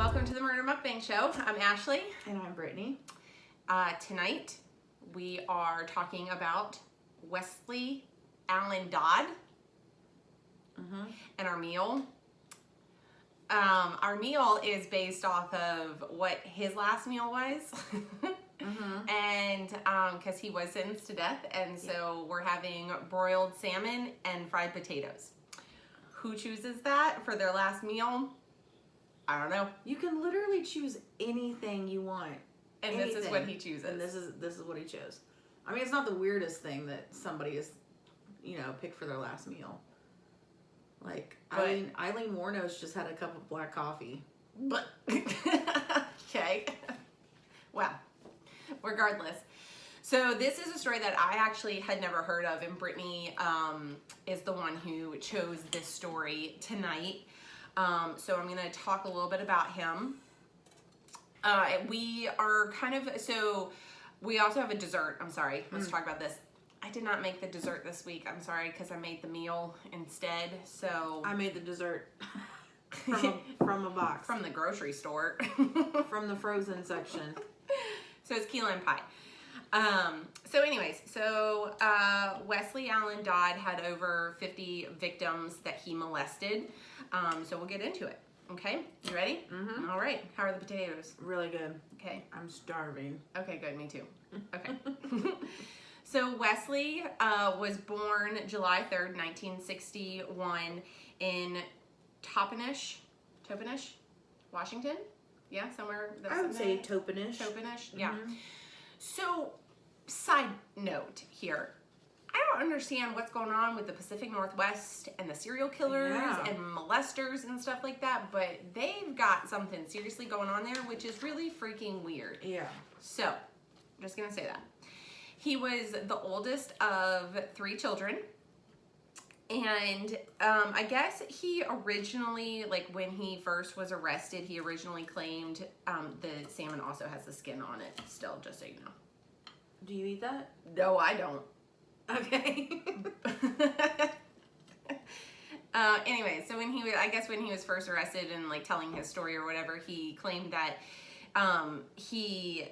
Welcome to the Murder Mukbang Show. I'm Ashley. And I'm Brittany. Tonight we are talking about Westley Allan Dodd and our meal. Our meal is based off of what his last meal was. And because he was sentenced to death, and so we're having broiled salmon and fried potatoes. Who chooses that for their last meal? I don't know. You can literally choose anything you want. And anything. This is what he chooses. And this is what he chose. I mean, it's not the weirdest thing that somebody is, picked for their last meal. Like, Eileen Warnos just had a cup of black coffee. But okay. Well, regardless. So this is a story that I actually had never heard of, and Brittany is the one who chose this story tonight. So I'm going to talk a little bit about him. We are we also have a dessert. I'm sorry. Let's talk about this. I did not make the dessert this week. I'm sorry, because I made the meal instead. So I made the dessert from a box. From the grocery store. From the frozen section. So it's key lime pie. Westley Allan Dodd had over 50 victims that he molested. So we'll get into it. Okay, you ready? Mm-hmm. All right. How are the potatoes? Really good. Okay. I'm starving. Okay, good. Me too. Okay. So Westley was born July 3rd, 1961 in Toppenish, Washington. Yeah, somewhere. I would say Toppenish. Yeah. So, side note here. I don't understand what's going on with the Pacific Northwest and the serial killers and molesters and stuff like that, but they've got something seriously going on there, which is really freaking weird. Yeah. So, I'm just going to say that. He was the oldest of 3 children. And I guess he originally, when he first was arrested, he originally claimed the salmon also has the skin on it still, just so you know. Do you eat that? No, I don't. Okay. Anyway, so when he was first arrested and telling his story or whatever, he claimed that he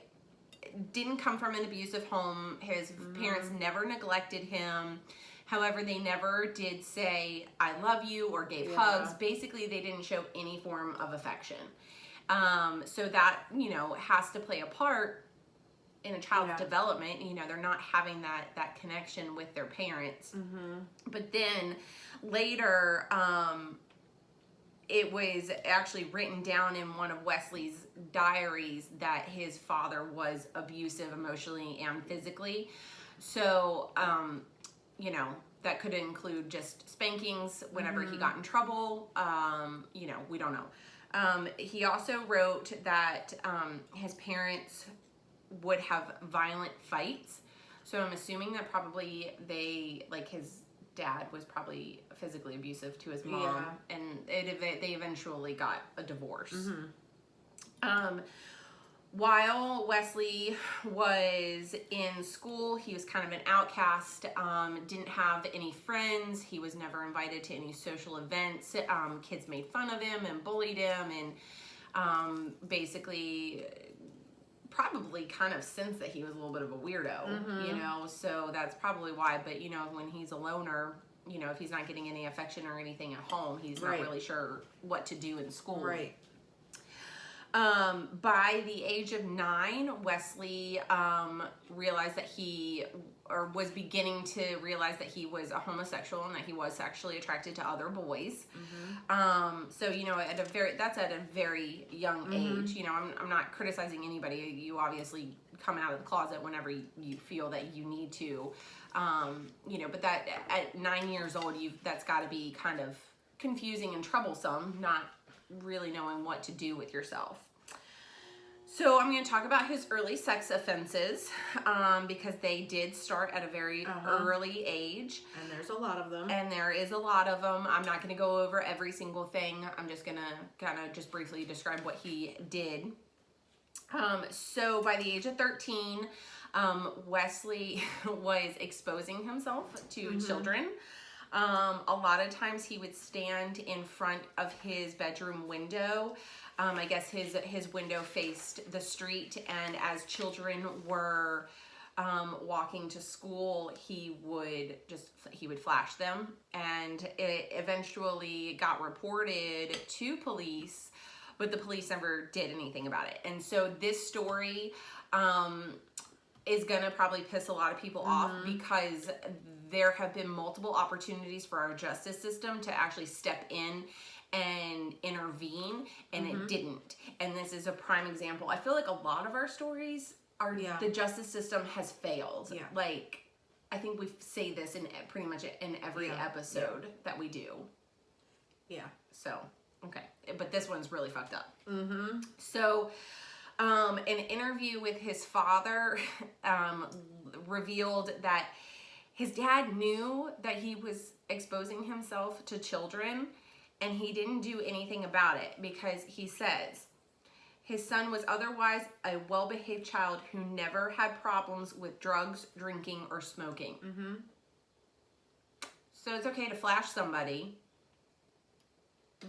didn't come from an abusive home. His parents never neglected him. However, they never did say, I love you, or gave hugs. Basically, they didn't show any form of affection. So that, has to play a part in a child's development. They're not having that connection with their parents. But then later, it was actually written down in one of Wesley's diaries that his father was abusive emotionally and physically. So, that could include just spankings whenever he got in trouble. We don't know. He also wrote that his parents would have violent fights. So I'm assuming that probably his dad was probably physically abusive to his mom, and they eventually got a divorce. While Wesley was in school, he was kind of an outcast, didn't have any friends. He was never invited to any social events. Kids made fun of him and bullied him, and basically probably kind of sensed that he was a little bit of a weirdo, so that's probably why. But, when he's a loner, if he's not getting any affection or anything at home, he's not really sure what to do in school. Right. By the age of 9, Wesley realized that was beginning to realize that he was a homosexual and that he was sexually attracted to other boys. So that's at a very young age. I'm not criticizing anybody. You obviously come out of the closet whenever you feel that you need to. But that at 9 years old, that's got to be kind of confusing and troublesome, not really knowing what to do with yourself. So I'm going to talk about his early sex offenses because they did start at a very early age. And there's a lot of them. And there is a lot of them. I'm not going to go over every single thing. I'm just going to kind of just briefly describe what he did. So by the age of 13, Wesley was exposing himself to children. A lot of times he would stand in front of his bedroom window. I guess his window faced the street, and as children were walking to school, he would flash them, and it eventually got reported to police, but the police never did anything about it. And so this story is gonna probably piss a lot of people off, because there have been multiple opportunities for our justice system to actually step in and intervene, and it didn't. And this is a prime example. I feel like a lot of our stories are the justice system has failed. Yeah. Like, I think we say this in pretty much in every episode that we do. Yeah. So, okay. But this one's really fucked up. So, an interview with his father revealed that his dad knew that he was exposing himself to children, and he didn't do anything about it, because he says his son was otherwise a well-behaved child who never had problems with drugs, drinking, or smoking. So it's okay to flash somebody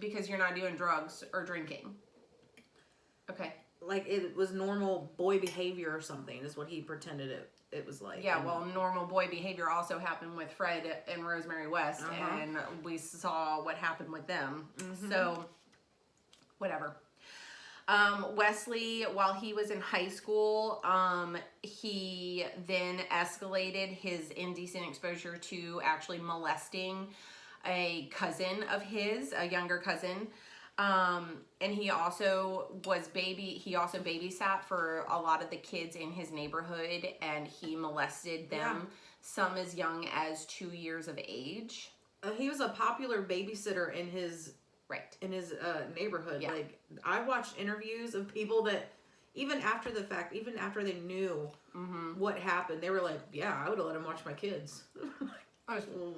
because you're not doing drugs or drinking. Okay. Like, it was normal boy behavior or something is what he pretended it was like. Yeah, well, normal boy behavior also happened with Fred and Rosemary West, and we saw what happened with them. So, whatever. Wesley, while he was in high school, he then escalated his indecent exposure to actually molesting a cousin of his, a younger cousin. And he also babysat for a lot of the kids in his neighborhood, and he molested them, some as young as 2 years of age. He was a popular babysitter in his neighborhood. Yeah. Like, I watched interviews of people that even after the fact, even after they knew what happened, they were like, yeah, I would have let him watch my kids.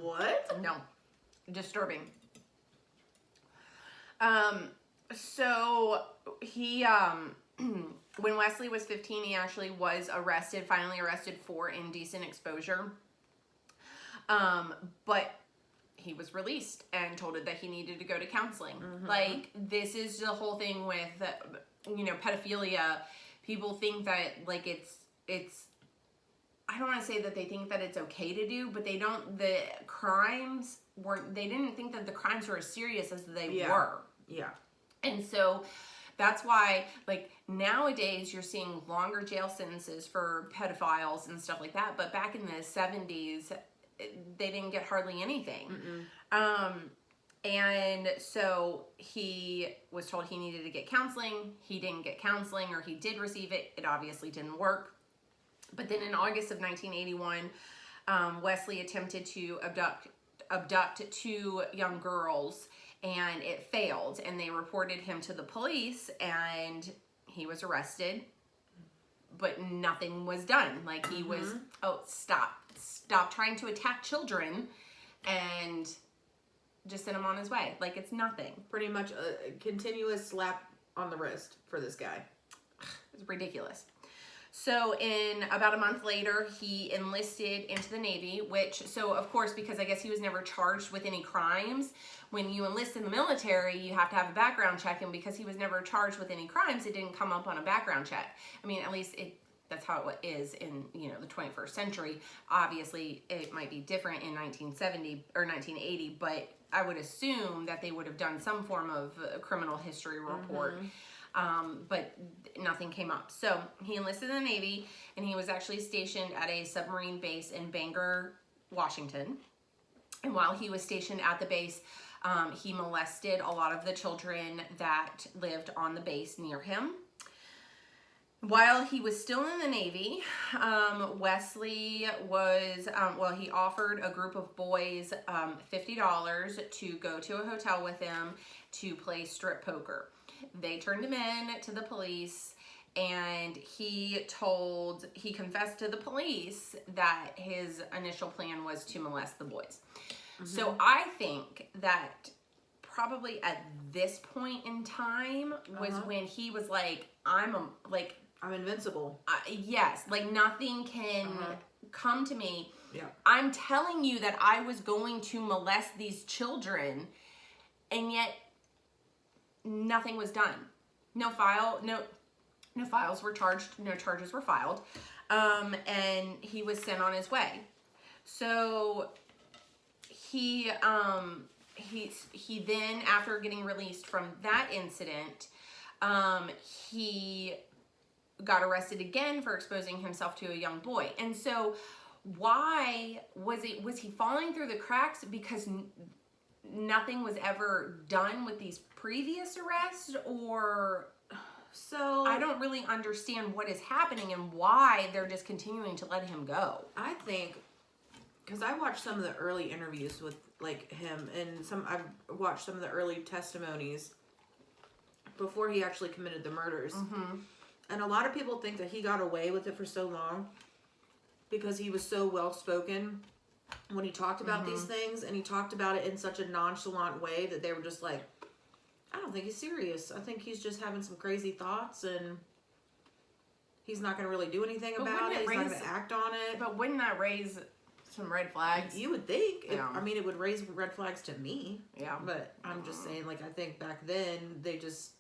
What? No. Disturbing. So he, when Wesley was 15, he actually was finally arrested for indecent exposure. But he was released and told that he needed to go to counseling. Like, this is the whole thing with, pedophilia. People think that, like, it's, I don't want to say that they think that it's okay to do, but they didn't think that the crimes were as serious as they were. Yeah. And so that's why, like, nowadays you're seeing longer jail sentences for pedophiles and stuff like that. But back in the 70s, they didn't get hardly anything. And so he was told he needed to get counseling. He didn't get counseling, or he did receive it. It obviously didn't work. But then in August of 1981, Wesley attempted to abduct 2 young girls, and it failed, and they reported him to the police, and he was arrested, but nothing was done. Like, he was, stop trying to attack children, and just send him on his way. Like, it's nothing. Pretty much a continuous slap on the wrist for this guy. It's ridiculous. So in about a month later, he enlisted into the Navy, so of course, because I guess he was never charged with any crimes, when you enlist in the military, you have to have a background check, and because he was never charged with any crimes, it didn't come up on a background check. I mean, at least that's how it is in, the 21st century. Obviously, it might be different in 1970 or 1980, but I would assume that they would have done some form of criminal history report. But nothing came up. So he enlisted in the Navy, and he was actually stationed at a submarine base in Bangor, Washington. And while he was stationed at the base, he molested a lot of the children that lived on the base near him. While he was still in the Navy, Wesley was, he offered a group of boys $50 to go to a hotel with him to play strip poker. They turned him in to the police, and he confessed to the police that his initial plan was to molest the boys. So I think that probably at this point in time was when he was like, I'm invincible. Yes, like, nothing can come to me. Yeah. I'm telling you that I was going to molest these children, and yet nothing was done. No files were charged, no charges were filed, and he was sent on his way. So he then, after getting released from that incident, he got arrested again for exposing himself to a young boy. And so why was he falling through the cracks because nothing was ever done with these previous arrests? Or so I don't really understand what is happening and why they're just continuing to let him go. I think because I watched some of the early interviews with like him, and I've watched some of the early testimonies before he actually committed the murders. Mm-hmm. And a lot of people think that he got away with it for so long because he was so well spoken when he talked about these things, and he talked about it in such a nonchalant way that they were just like, I don't think he's serious. I think he's just having some crazy thoughts, and he's not going to really do anything about it. He's not going to act on it. But wouldn't that raise some red flags? You would think. Yeah. I mean, it would raise red flags to me. Yeah. But I'm just saying, like, I think back then they just...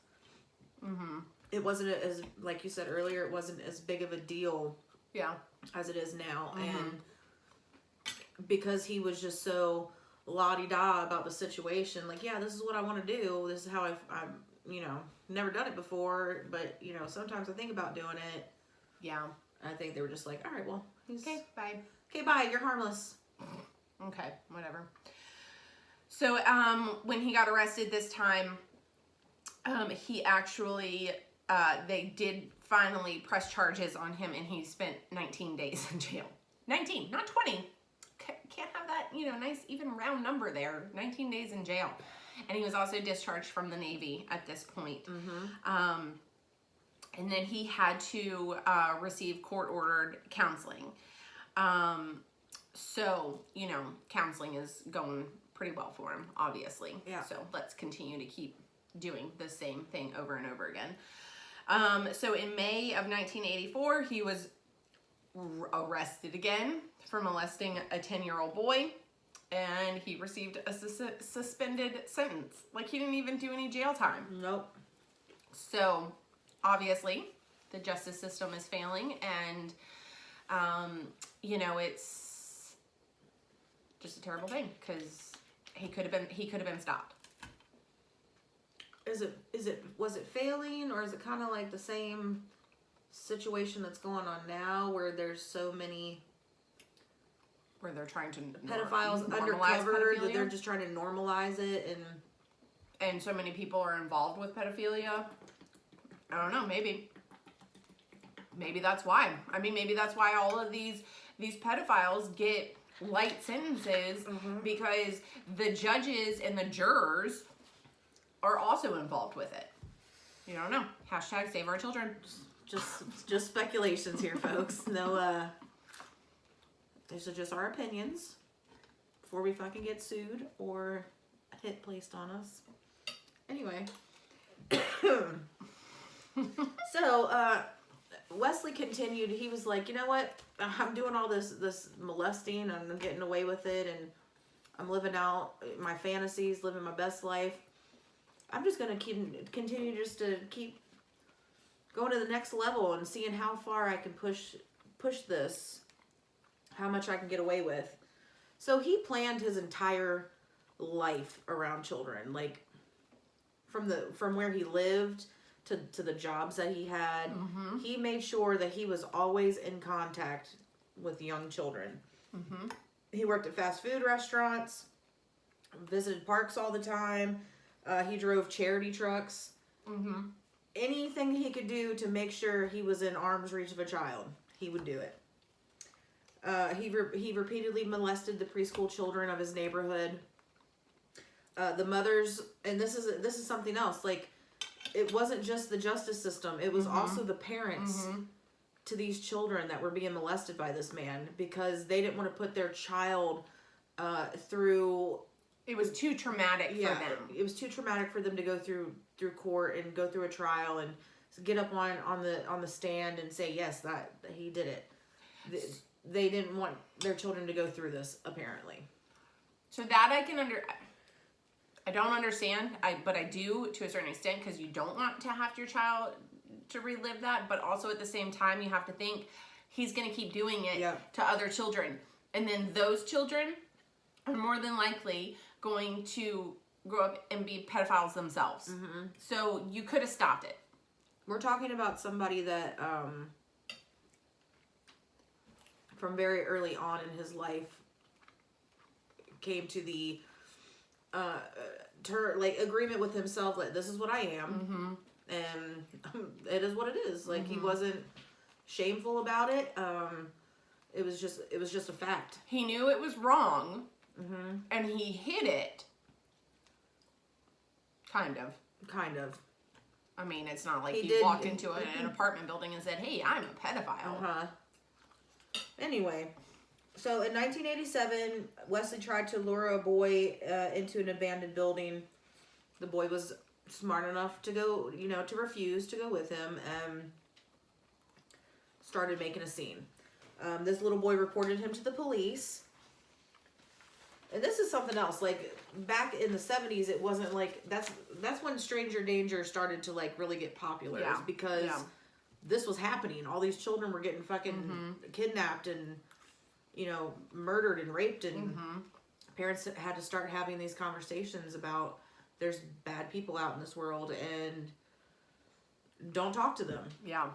Mm-hmm. It wasn't as, like you said earlier, it wasn't as big of a deal as it is now. Mm-hmm. And because he was just so la-di-da about the situation, like, yeah, this is what I want to do. This is how I've never done it before, but, sometimes I think about doing it. Yeah. I think they were just like, all right, well, Okay, bye. Okay, bye, you're harmless. Okay, whatever. So, when he got arrested this time, he actually, they did finally press charges on him, and he spent 19 days in jail. 19, not 20. Can't have that, nice even round number there. 19 days in jail. And he was also discharged from the Navy at this point. Mm-hmm. And then he had to receive court-ordered counseling. So, counseling is going pretty well for him, obviously. Yeah. So let's continue to keep doing the same thing over and over again. So in May of 1984, he was arrested again for molesting a 10-year-old boy, and he received a suspended sentence. Like, he didn't even do any jail time. Nope. So, obviously, the justice system is failing, and, it's just a terrible thing, because he could have been stopped. Was it failing, or is it kind of like the same situation that's going on now, where there's so many Where they're trying to pedophiles undercover that they're just trying to normalize it, and so many people are involved with pedophilia? I don't know, maybe that's why. I mean, maybe that's why all of these pedophiles get light sentences, because the judges and the jurors are also involved with it. You don't know. Hashtag save our children. Just speculations here, folks. No, these are just our opinions before we fucking get sued or a hit placed on us. Anyway. So, Westley continued. He was like, you know what? I'm doing all this molesting, and I'm getting away with it, and I'm living out my fantasies, living my best life. I'm just going to continue just to keep going to the next level and seeing how far I can push this, how much I can get away with. So he planned his entire life around children, like from where he lived to the jobs that he had. Mm-hmm. He made sure that he was always in contact with young children. Mm-hmm. He worked at fast food restaurants, visited parks all the time. He drove charity trucks. Mm-hmm. Anything he could do to make sure he was in arm's reach of a child, he would do it. He repeatedly molested the preschool children of his neighborhood. The mothers, and this is something else. Like, it wasn't just the justice system; it was also the parents to these children that were being molested by this man, because they didn't want to put their child through. It was too traumatic for them. It was too traumatic for them to go through court and go through a trial and get up on the stand and say, yes, that he did it. they didn't want their children to go through this, apparently. So that I don't understand, but I do to a certain extent, because you don't want to have your child to relive that, but also at the same time you have to think he's going to keep doing it to other children, and then those children are more than likely going to grow up and be pedophiles themselves. So you could have stopped it. We're talking about somebody that from very early on in his life came to the agreement with himself, like, this is what I am, and it is what it is. Like, he wasn't shameful about it. It was just a fact. He knew it was wrong, and he hid it. Kind of. I mean, it's not like he walked into an apartment building and said, "Hey, I'm a pedophile." Anyway, so in 1987, Westley tried to lure a boy into an abandoned building. The boy was smart enough to go, to refuse to go with him, and started making a scene. This little boy reported him to the police. And this is something else. Like, back in the 70s, it wasn't like, that's when stranger danger started to, like, really get popular. Yeah. Because this was happening. All these children were getting fucking kidnapped and, murdered and raped. And parents had to start having these conversations about, there's bad people out in this world and don't talk to them. Yeah.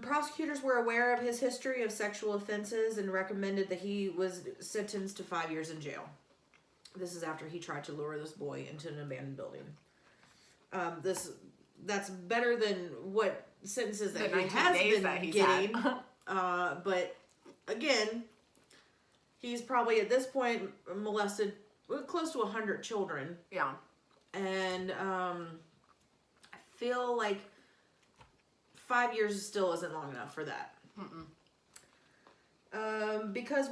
Prosecutors were aware of his history of sexual offenses and recommended that he was sentenced to 5 years in jail. This is after he tried to lure this boy into an abandoned building. That's better than what sentences that he has been getting. But again, he's probably at this point molested close to 100 children. Yeah. And I feel like 5 years still isn't long enough for that. Because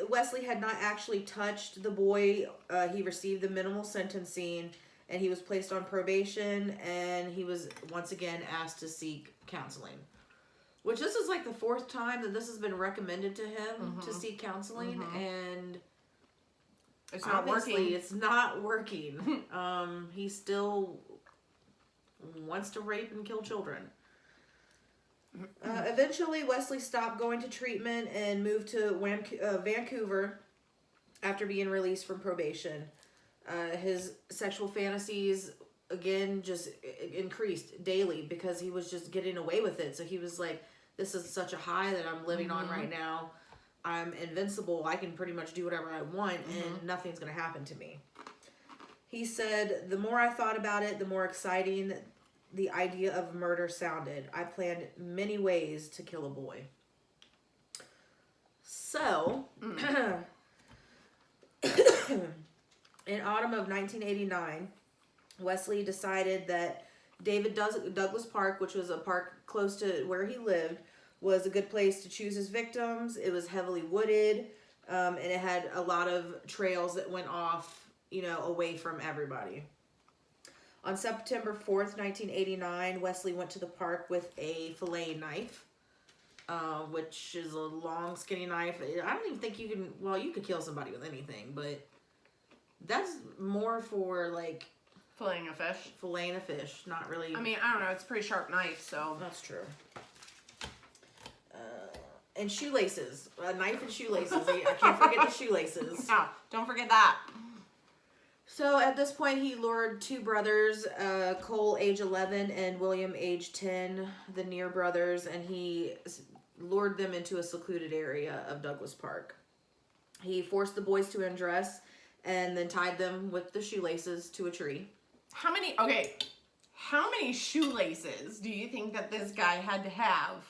Westley had not actually touched the boy, he received the minimal sentencing, and he was placed on probation, and he was once again asked to seek counseling. Which this is like the 4th time that this has been recommended to him to seek counseling, and it's not working. It's not working. He still wants to rape and kill children. Eventually, Westley stopped going to treatment and moved to Vancouver after being released from probation. His sexual fantasies, again, just increased daily because he was just getting away with it. So he was like, this is such a high that I'm living on right now. I'm invincible. I can pretty much do whatever I want and nothing's going to happen to me. He said, the more I thought about it, the more exciting the idea of murder sounded. I planned many ways to kill a boy. So, in autumn of 1989, Westley decided that David Douglas Park, which was a park close to where he lived, was a good place to choose his victims. It was heavily wooded, and it had a lot of trails that went off, away from everybody. On September 4th, 1989, Westley went to the park with a fillet knife, which is a long, skinny knife. I don't even think you could kill somebody with anything, but that's more for, like, filleting a fish. Filleting a fish, not really. I mean, I don't know. It's a pretty sharp knife, so. That's true. And shoelaces. A knife and shoelaces. I can't forget the shoelaces. Yeah, don't forget that. So at this point, he lured 2 brothers, Cole, age 11, and William, age 10, the Near brothers, and he lured them into a secluded area of Douglas Park. He forced the boys to undress and then tied them with the shoelaces to a tree. How many shoelaces do you think that this guy had to have?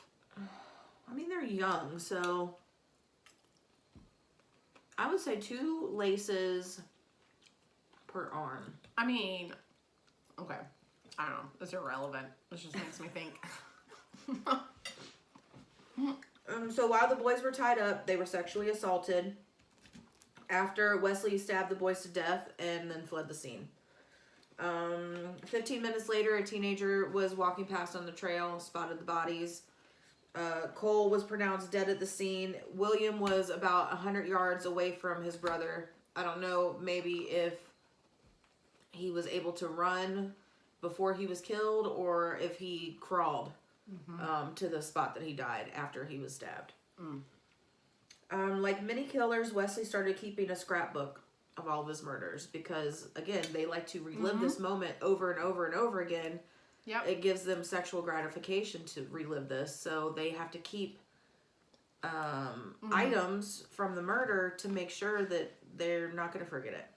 I mean, they're young, so I would say 2 laces per arm. I mean, okay. I don't know. It's irrelevant. This just makes me think. So while the boys were tied up, they were sexually assaulted. After, Westley stabbed the boys to death and then fled the scene. 15 minutes later, a teenager was walking past on the trail, spotted the bodies. Cole was pronounced dead at the scene. William was about 100 yards away from his brother. I don't know, maybe if he was able to run before he was killed or if he crawled to the spot that he died after he was stabbed. Like many killers, Westley started keeping a scrapbook of all of his murders because, again, they like to relive this moment over and over and over again. Yep. It gives them sexual gratification to relive this, so they have to keep items from the murder to make sure that they're not going to forget it.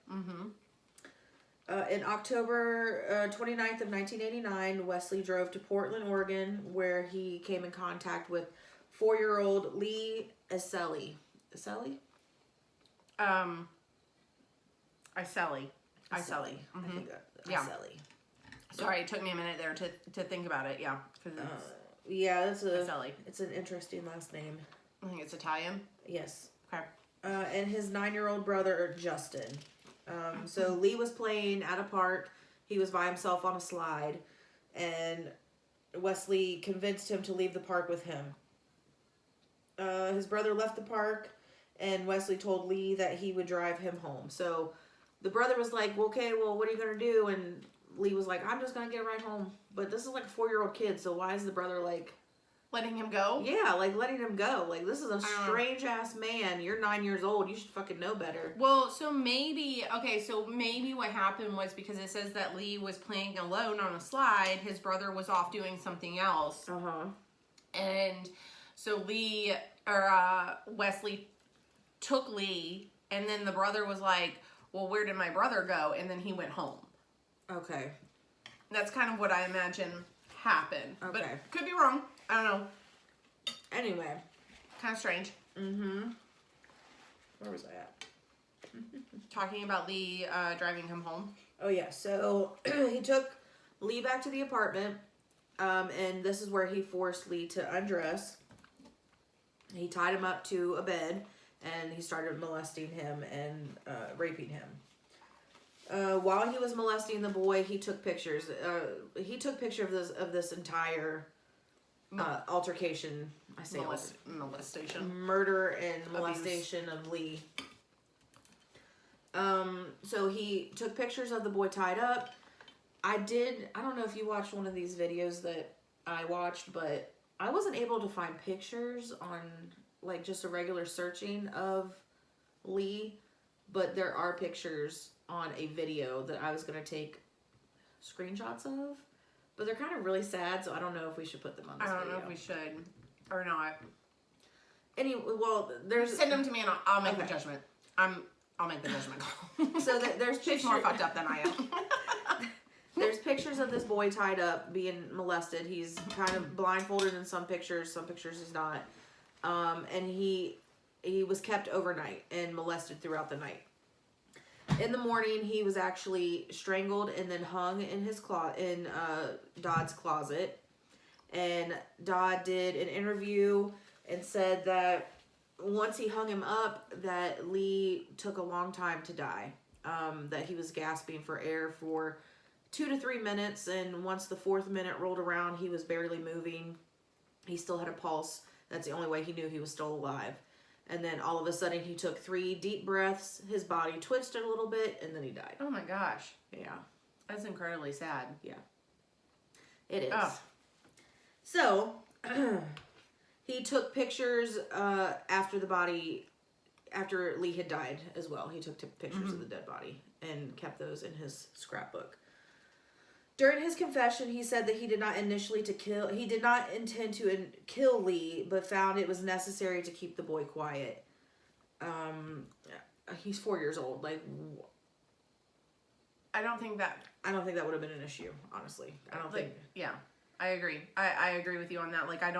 In October 29th of 1989, Westley drove to Portland, Oregon, where he came in contact with 4-year-old Lee Iseli. Iseli? Iseli. I think that. Yeah. Iseli. Sorry, it took me a minute there to think about it. Yeah. Yeah, Iseli. It's an interesting last name. I think it's Italian. Yes. Okay. And his 9-year-old brother, Justin. So Lee was playing at a park. He was by himself on a slide. And Westley convinced him to leave the park with him. His brother left the park. And Westley told Lee that he would drive him home. So the brother was like, well, okay, well, what are you going to do? And Lee was like, I'm just going to get a ride home. But this is like a 4-year-old kid. So why is the brother like... letting him go? Yeah, like letting him go. Like, this is a strange ass man. You're 9 years old. You should fucking know better. Well, so maybe what happened was because it says that Lee was playing alone on a slide. His brother was off doing something else. And so Westley took Lee, and then the brother was like, well, where did my brother go? And then he went home. Okay. That's kind of what I imagine happened. Okay. But could be wrong. I don't know. Anyway. Kind of strange. Where was I at? Talking about Lee driving him home. Oh, yeah. So, he took Lee back to the apartment. And this is where he forced Lee to undress. He tied him up to a bed. And he started molesting him and raping him. While he was molesting the boy, he took pictures. He took pictures of this entire altercation. I say molestation, murder and molestation of Lee. So he took pictures of the boy tied up. I don't know if you watched one of these videos that I watched, but I wasn't able to find pictures on like just a regular searching of Lee, but there are pictures on a video that I was going to take screenshots of, but they're kind of really sad, so I don't know if we should put them on this video. I don't know if we should or not. Anyway, well, there's... Send them to me and I'll make the judgment. I'll make the judgment call. So there's pictures... She's more fucked up than I am. There's pictures of this boy tied up, being molested. He's kind of blindfolded in some pictures he's not. And he was kept overnight and molested throughout the night. In the morning, he was actually strangled and then hung in his in Dodd's closet. And Dodd did an interview and said that once he hung him up, that Lee took a long time to die. That he was gasping for air for 2 to 3 minutes, and once the 4th minute rolled around, he was barely moving. He still had a pulse. That's the only way he knew he was still alive. And then all of a sudden, he took 3 deep breaths. His body twisted a little bit, and then he died. Oh my gosh. Yeah. That's incredibly sad. Yeah. It is. Oh. So, he took pictures after Lee had died as well. He took pictures of the dead body and kept those in his scrapbook. During his confession, he said that he did not intend to kill Lee, but found it was necessary to keep the boy quiet. He's 4 years old. Like, I don't think that would have been an issue, honestly. Yeah, I agree. I agree with you on that. Like, I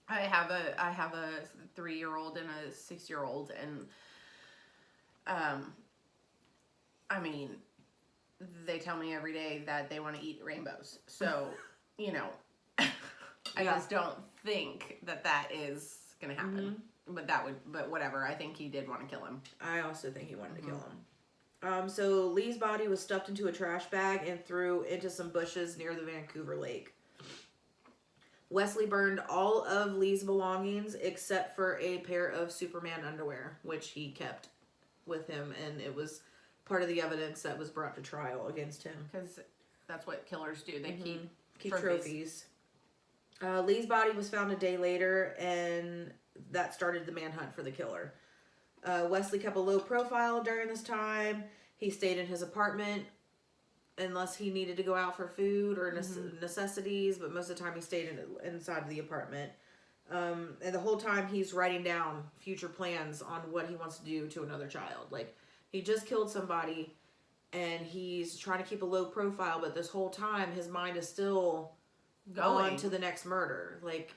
have a 3-year-old and a 6-year-old, and I mean, they tell me every day that they want to eat rainbows. So, you know, I just don't think that is going to happen. But whatever. I think he did want to kill him. I also think he wanted to kill him. So Lee's body was stuffed into a trash bag and threw into some bushes near the Vancouver Lake. Westley burned all of Lee's belongings except for a pair of Superman underwear, which he kept with him, and it was part of the evidence that was brought to trial against him. Because that's what killers do. They keep trophies. Lee's body was found a day later, and that started the manhunt for the killer. Westley kept a low profile during this time. He stayed in his apartment unless he needed to go out for food or necessities, but most of the time he stayed inside the apartment. And the whole time he's writing down future plans on what he wants to do to another child. Like, he just killed somebody and he's trying to keep a low profile, but this whole time his mind is still going to the next murder. Like,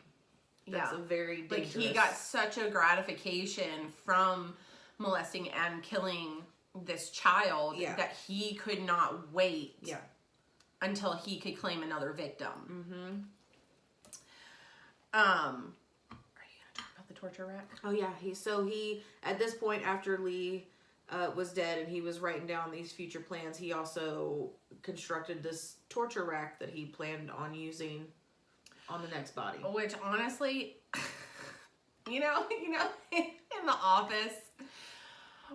that's a very dangerous... Like, he got such a gratification from molesting and killing this child that he could not wait until he could claim another victim. Are you gonna talk about the torture rack? Oh yeah, he at this point, after Lee was dead and he was writing down these future plans, he also constructed this torture rack that he planned on using on the next body. Which, honestly, you know, in The Office,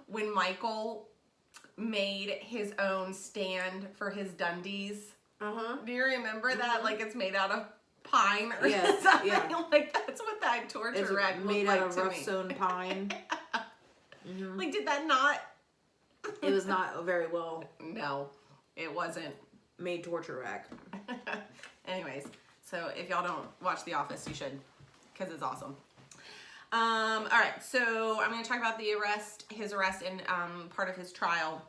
when Michael made his own stand for his Dundies. Do you remember that? Like, it's made out of pine or something. Yeah. Like, that's what that torture rack looked made like out of to rough me. sewn pine. Like, did that not? It was not very well. No, it wasn't. Made torture rack. Anyways, so if y'all don't watch The Office, you should, because it's awesome. All right, so I'm going to talk about his arrest and part of his trial.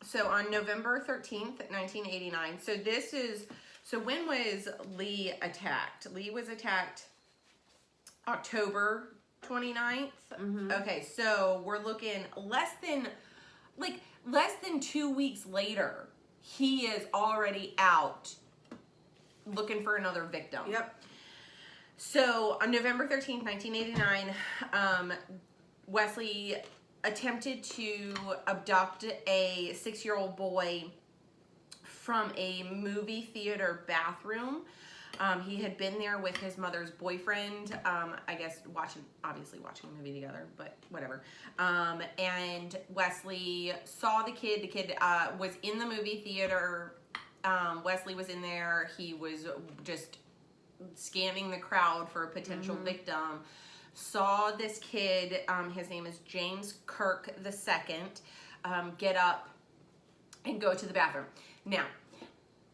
So on November 13th, 1989, so when was Lee attacked? Lee was attacked October 29th. Okay, so we're looking less than 2 weeks later, he is already out looking for another victim. Yep. So on November 13th, 1989, Westley attempted to abduct a 6-year-old boy from a movie theater bathroom. He had been there with his mother's boyfriend, I guess obviously watching a movie together, but whatever. And Wesley saw the kid. The kid was in the movie theater. Wesley was in there. He was just scanning the crowd for a potential victim. Saw this kid, his name is James Kirk II, get up and go to the bathroom. Now,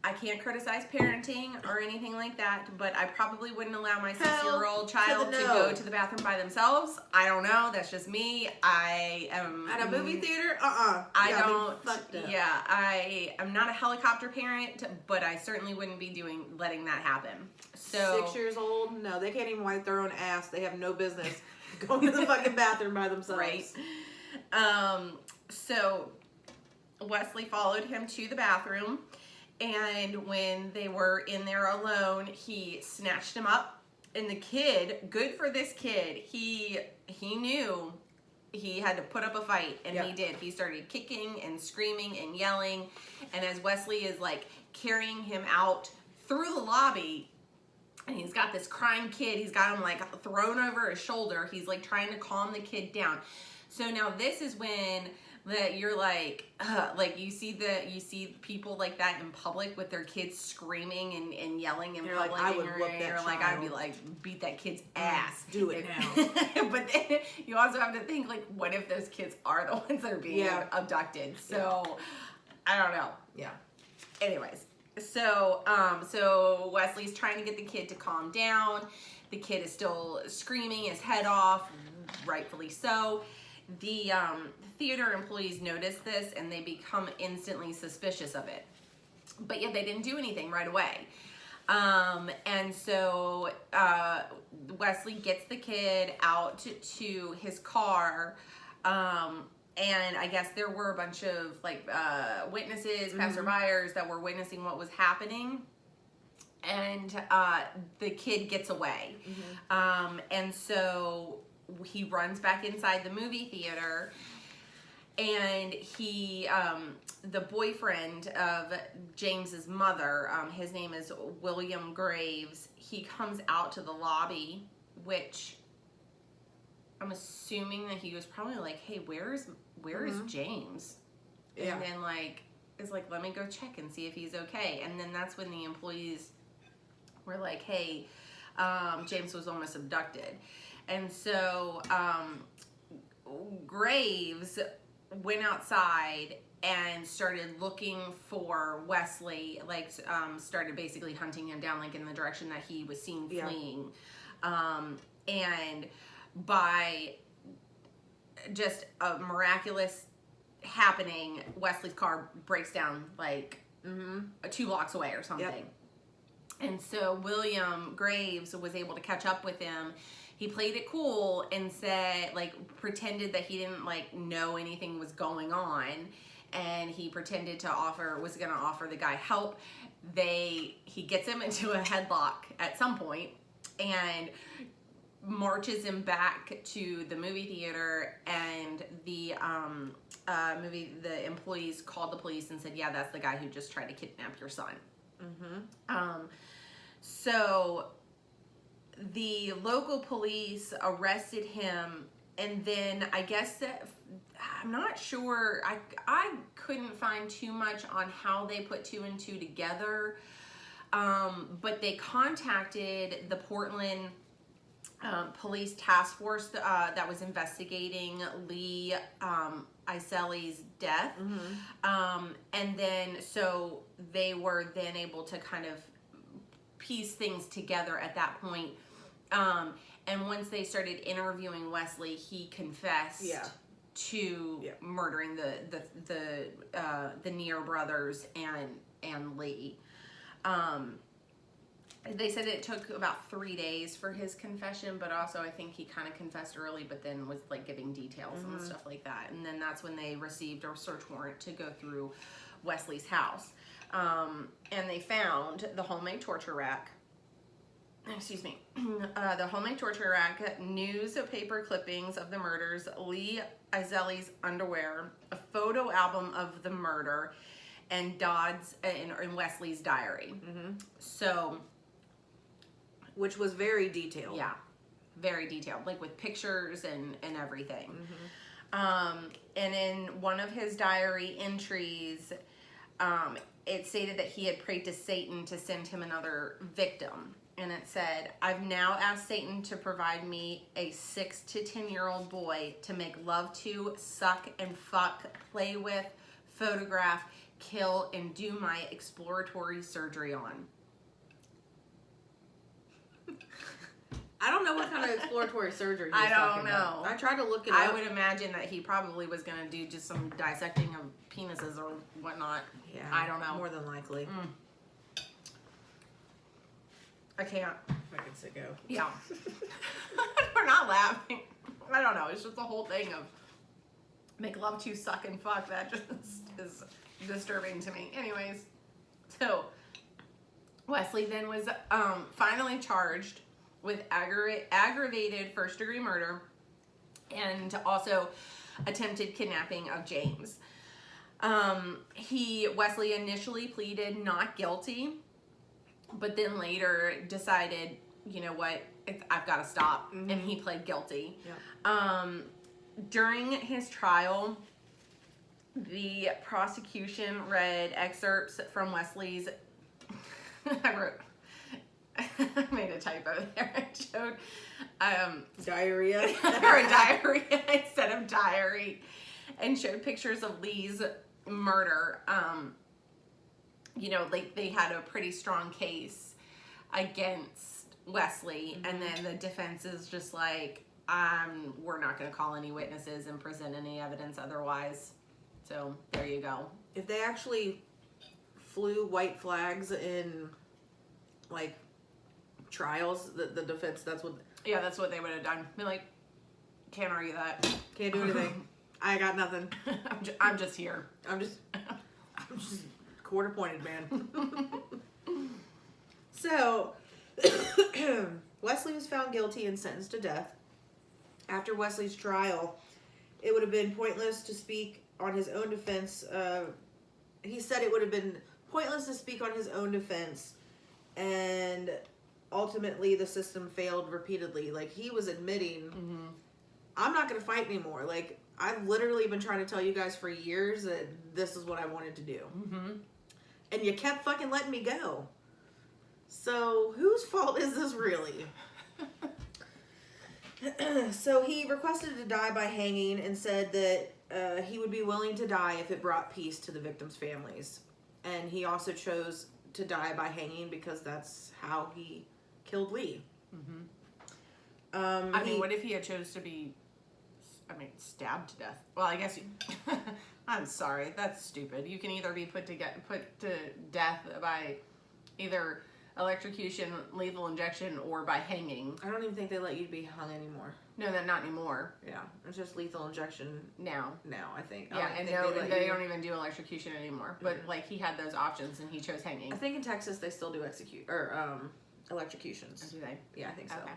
I can't criticize parenting or anything like that, but I probably wouldn't allow my 6-year-old child to go to the bathroom by themselves. I don't know. That's just me. I am... At a movie theater? I am not a helicopter parent, but I certainly wouldn't be letting that happen. So 6 years old? No, they can't even wipe their own ass. They have no business going to the fucking bathroom by themselves. Right. So Wesley followed him to the bathroom. And when they were in there alone, he snatched him up. And the kid, good for this kid, he knew he had to put up a fight. And he did. He started kicking and screaming and yelling. And as Wesley is like carrying him out through the lobby, and he's got this crying kid, he's got him like thrown over his shoulder. He's like trying to calm the kid down. So now this is when... that you're like you see people like that in public with their kids screaming and yelling in public. Like, I would whoop that child. Like, I'd be like, beat that kid's ass. Do it now. But then you also have to think, like, what if those kids are the ones that are being abducted? So I don't know. Yeah. Anyways, so Wesley's trying to get the kid to calm down. The kid is still screaming his head off, rightfully so. The theater employees notice this and they become instantly suspicious of it. But yet they didn't do anything right away. And so Wesley gets the kid out to his car. And I guess there were a bunch of like witnesses, passerbyers that were witnessing what was happening. And the kid gets away. And so he runs back inside the movie theater, And he, the boyfriend of James's mother, his name is William Graves. He comes out to the lobby, which I'm assuming that he was probably like, "Hey, where is James?" Yeah. And then like is like, "Let me go check and see if he's okay." And then that's when the employees were like, "Hey, James was almost abducted." And so Graves went outside and started looking for Westley, like started basically hunting him down, like in the direction that he was seen fleeing. And by just a miraculous happening, Wesley's car breaks down like 2 blocks away or something. Yep. And so William Graves was able to catch up with him. He played it cool and said, like, pretended that he didn't like know anything was going on, and he pretended to was going to offer the guy help. He gets him into a headlock at some point and marches him back to the movie theater, and the employees called the police and said, "Yeah, that's the guy who just tried to kidnap your son." So the local police arrested him, and then I guess that I'm not sure, I couldn't find too much on how they put 2 and 2 together, but they contacted the Portland police task force that was investigating Lee Iseli's death. And then so they were then able to kind of piece things together at that point. And once they started interviewing Westley, he confessed to murdering the Near brothers and Lee. They said it took about 3 days for his confession, but also I think he kind of confessed early, but then was like giving details and stuff like that. And then that's when they received a search warrant to go through Wesley's house. And they found the homemade torture rack. Excuse me. The homemade torture rack, newspaper clippings of the murders, Lee Iseli's underwear, a photo album of the murder, and Dodd's and Wesley's diary. So, which was very detailed. Yeah, very detailed, like with pictures and everything. And in one of his diary entries, it stated that he had prayed to Satan to send him another victim. And it said, "I've now asked Satan to provide me a 6 to 10-year-old boy to make love to, suck and fuck, play with, photograph, kill, and do my exploratory surgery on." I don't know what kind of exploratory surgery I don't know. I tried to look it up. I would imagine that he probably was going to do just some dissecting of penises or whatnot. Yeah, I don't know. More than likely. I can't. I can say go. Yeah. We're not laughing. I don't know. It's just the whole thing of make love to, suck and fuck. That just is disturbing to me. Anyways, so Wesley then was finally charged with aggravated first-degree murder and also attempted kidnapping of James. Wesley initially pleaded not guilty, but then later decided, you know what, I've got to stop, and he pled guilty. During his trial, the prosecution read excerpts from Wesley's I made a typo there. I showed diarrhea or diarrhea instead of diary, and showed pictures of Lee's murder. You know, like they had a pretty strong case against Wesley, and then the defense is just like, we're not going to call any witnesses and present any evidence otherwise. So there you go. If they actually flew white flags in like trials, the defense, that's what they would have done. Be like, can't argue that. Can't do anything. I got nothing. I'm just here. I'm just quarter pointed, man. So Wesley was found guilty and sentenced to death. After Wesley's trial, it would have been pointless to speak on his own defense, he said it would have been pointless to speak on his own defense, and ultimately the system failed repeatedly. Like, he was admitting, I'm not going to fight anymore. Like, I've literally been trying to tell you guys for years that this is what I wanted to do. And you kept fucking letting me go. So, whose fault is this really? So, he requested to die by hanging and said that he would be willing to die if it brought peace to the victims' families. And he also chose to die by hanging because that's how he killed Lee. I mean, what if he had chose to be, stabbed to death? Well, I guess you... I'm sorry, that's stupid. You can either be put to death by either electrocution, lethal injection, or by hanging. I don't even think they let you be hung anymore. No, not anymore. Yeah, it's just lethal injection now, I think. Yeah, and they don't even do electrocution anymore. But like, he had those options and he chose hanging. I think in Texas they still do electrocutions. Do they? Yeah, I think so. Okay.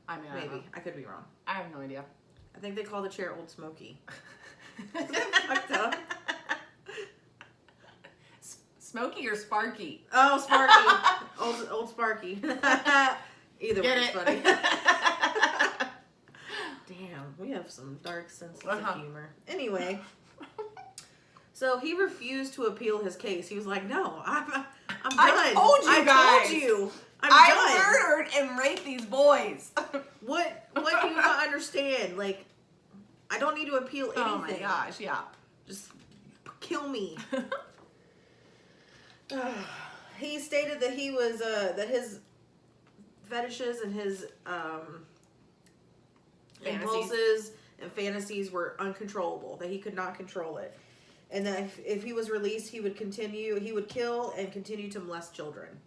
I mean, maybe. I could be wrong. I have no idea. I think they call the chair Old Smoky. Isn't that fucked up? Smoky or Sparky? Oh, Sparky. old Sparky. Either way is funny. Damn, we have some dark senses of humor. Anyway, so he refused to appeal his case. He was like, "No, I'm done. I told you guys. Told you. I murdered and raped these boys." What do you not understand? Like, I don't need to appeal anything. Oh my gosh, yeah. Just kill me. He stated that he was that his fetishes and his impulses and fantasies were uncontrollable, that he could not control it, and that if he was released, he would kill and continue to molest children.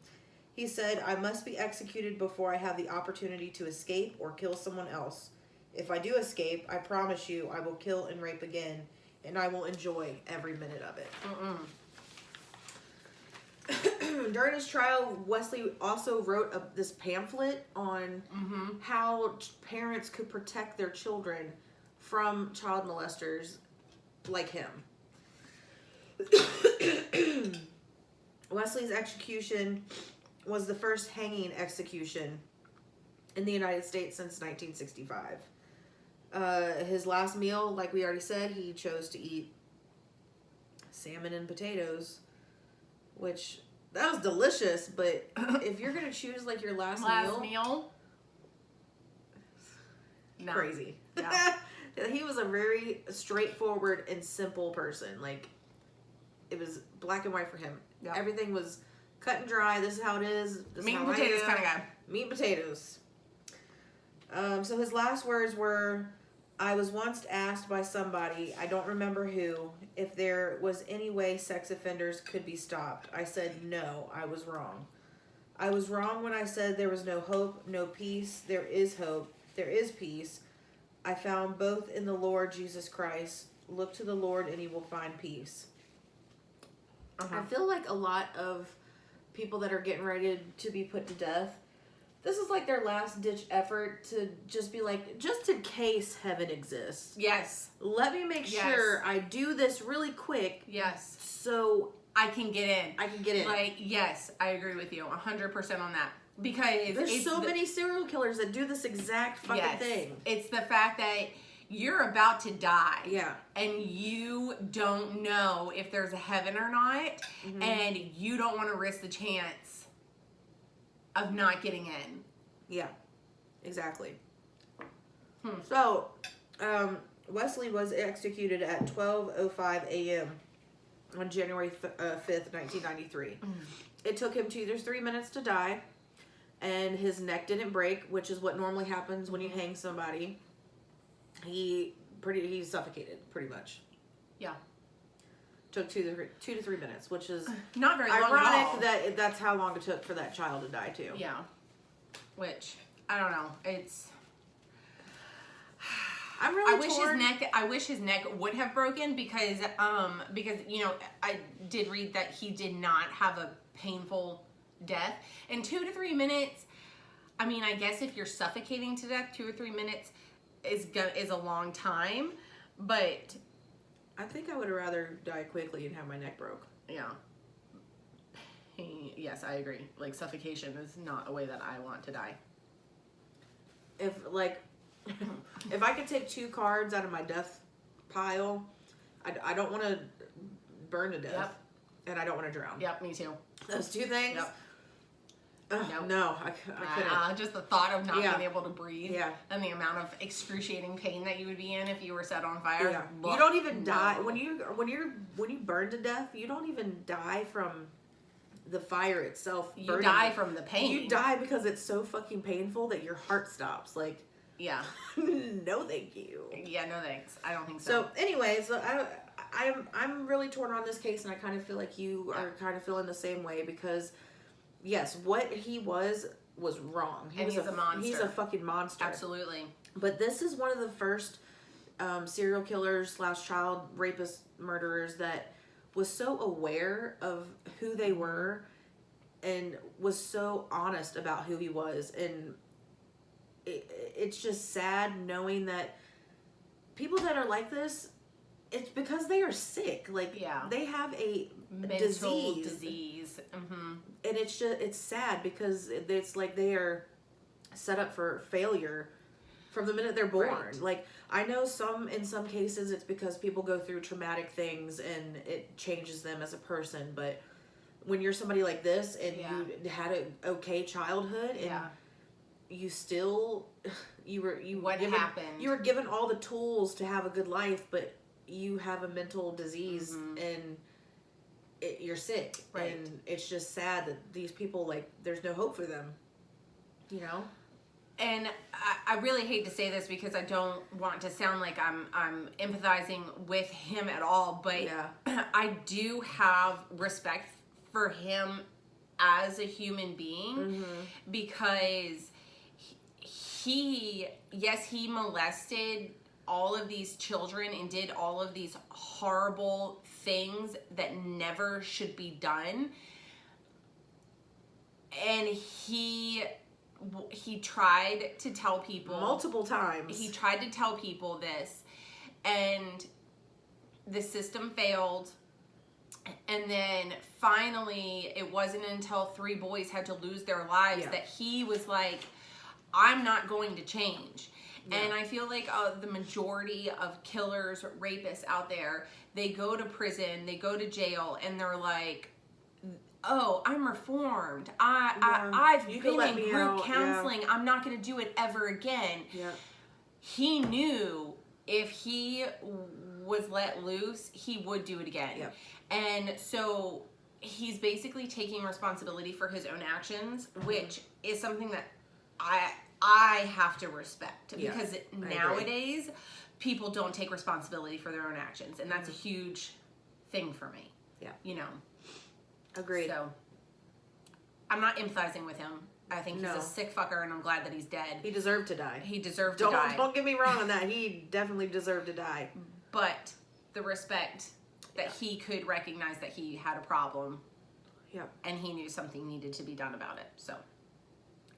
He said, "I must be executed before I have the opportunity to escape or kill someone else. If I do escape, I promise you I will kill and rape again, and I will enjoy every minute of it." During his trial, Wesley also wrote this pamphlet on how parents could protect their children from child molesters like him. Wesley's execution was the first hanging execution in the United States since 1965. His last meal, like we already said, he chose to eat salmon and potatoes, which, that was delicious, but if you're going to choose like your last meal? No. Crazy. Yeah. He was a very straightforward and simple person. Like, it was black and white for him. Yep. Everything was cut and dry. This is how it is. Meat and potatoes kind of guy. Meat and potatoes. So his last words were, "I was once asked by somebody, I don't remember who, if there was any way sex offenders could be stopped. I said no, I was wrong. I was wrong when I said there was no hope, no peace. There is hope. There is peace. I found both in the Lord Jesus Christ. Look to the Lord and you will find peace." I feel like a lot of people that are getting ready to be put to death, this is like their last ditch effort to just be like, just in case heaven exists. Yes. Let me make sure I do this really quick. Yes. So I can get in. Like, yes, I agree with you 100% on that. Because there's so many serial killers that do this exact fucking thing. It's the fact that you're about to die. Yeah. And you don't know if there's a heaven or not. And you don't want to risk the chance of not getting in. Yeah. Exactly. So, Wesley was executed at 12:05 a.m. on January 5th, 1993. It took him 2 to 3 minutes to die. And his neck didn't break, which is what normally happens when you hang somebody. He suffocated pretty much. Yeah. Took 2 to 3 minutes, which is not very long ironic at all. that that's how long it took for that child to die too. Yeah. Which, I don't know. It's I'm really I wish his neck would have broken because you know, I did read that he did not have a painful death. And 2 to 3 minutes, I mean, I guess if you're suffocating to death, 2 or 3 minutes is a long time, but I think I would rather die quickly and have my neck broke. Yeah. Yes, I agree. Like, suffocation is not a way that I want to die. If, like, if I could take 2 cards out of my death pile, I don't want to burn to death. Yep. And I don't want to drown. Yep, me too. Those 2 things? Yep. Nope. No, I couldn't. Just the thought of not being able to breathe. Yeah. And the amount of excruciating pain that you would be in if you were set on fire. Yeah. You don't even die when you burn to death. You don't even die from the fire itself. You die from the pain. You die because it's so fucking painful that your heart stops. Like, yeah. No, thank you. Yeah, no thanks. I don't think so. So, anyways, I'm really torn on this case, and I kind of feel like you are kind of feeling the same way because. Yes, what he was wrong. He's a monster. He's a fucking monster. Absolutely. But this is one of the first serial killers / child rapist murderers that was so aware of who they were and was so honest about who he was. And it's just sad knowing that people that are like this, it's because they are sick. Like, they have a mental disease. Mm-hmm. And it's sad because it's like they are set up for failure from the minute they're born. Right. Like, I know in some cases it's because people go through traumatic things and it changes them as a person. But when you're somebody like this and you had an okay childhood and you still happened? You were given all the tools to have a good life, but you have a mental disease and you're sick. Right. And it's just sad that these people, like, there's no hope for them, you know? And I really hate to say this because I don't want to sound like I'm empathizing with him at all, but I do have respect for him as a human being because he molested all of these children and did all of these horrible things that never should be done. And he tried to tell people multiple times. He tried to tell people this, and the system failed. And then finally, it wasn't until 3 boys had to lose their lives that he was like, I'm not going to change. Yeah. And I feel like the majority of killers, rapists out there, they go to prison, they go to jail, and they're like, oh, I'm reformed. I've been in group counseling. Yeah. I'm not going to do it ever again. Yeah. He knew if he was let loose, he would do it again. Yeah. And so he's basically taking responsibility for his own actions, which is something that I have to respect because nowadays people don't take responsibility for their own actions, and that's a huge thing for me. Yeah, you know. Agreed. So I'm not empathizing with him. I think he's a sick fucker, and I'm glad that he's dead. He deserved to die. He deserved to die. Don't get me wrong on that. He definitely deserved to die. But the respect that he could recognize that he had a problem. Yep. And he knew something needed to be done about it. So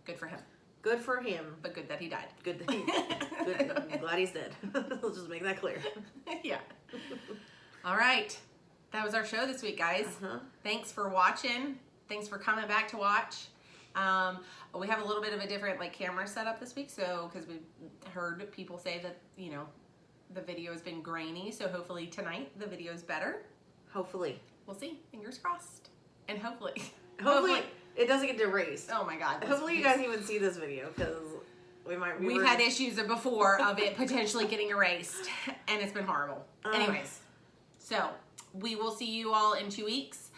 good for him. Good for him. But good that he died. Good. I'm glad he's dead. Let's just make that clear. Yeah. All right. That was our show this week, guys. Thanks for watching. Thanks for coming back to watch. We have a little bit of a different camera setup this week, so because we've heard people say that the video has been grainy, so hopefully tonight the video is better. Hopefully. We'll see. Fingers crossed. And hopefully it doesn't get erased. Oh my God. Hopefully you guys even see this video because we've had issues before of it potentially getting erased, and it's been horrible. Anyways, so we will see you all in 2 weeks.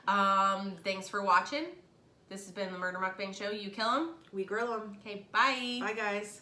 Thanks for watching. This has been the Murder Mukbang Show. You kill them, we grill them. Okay, bye. Bye, guys.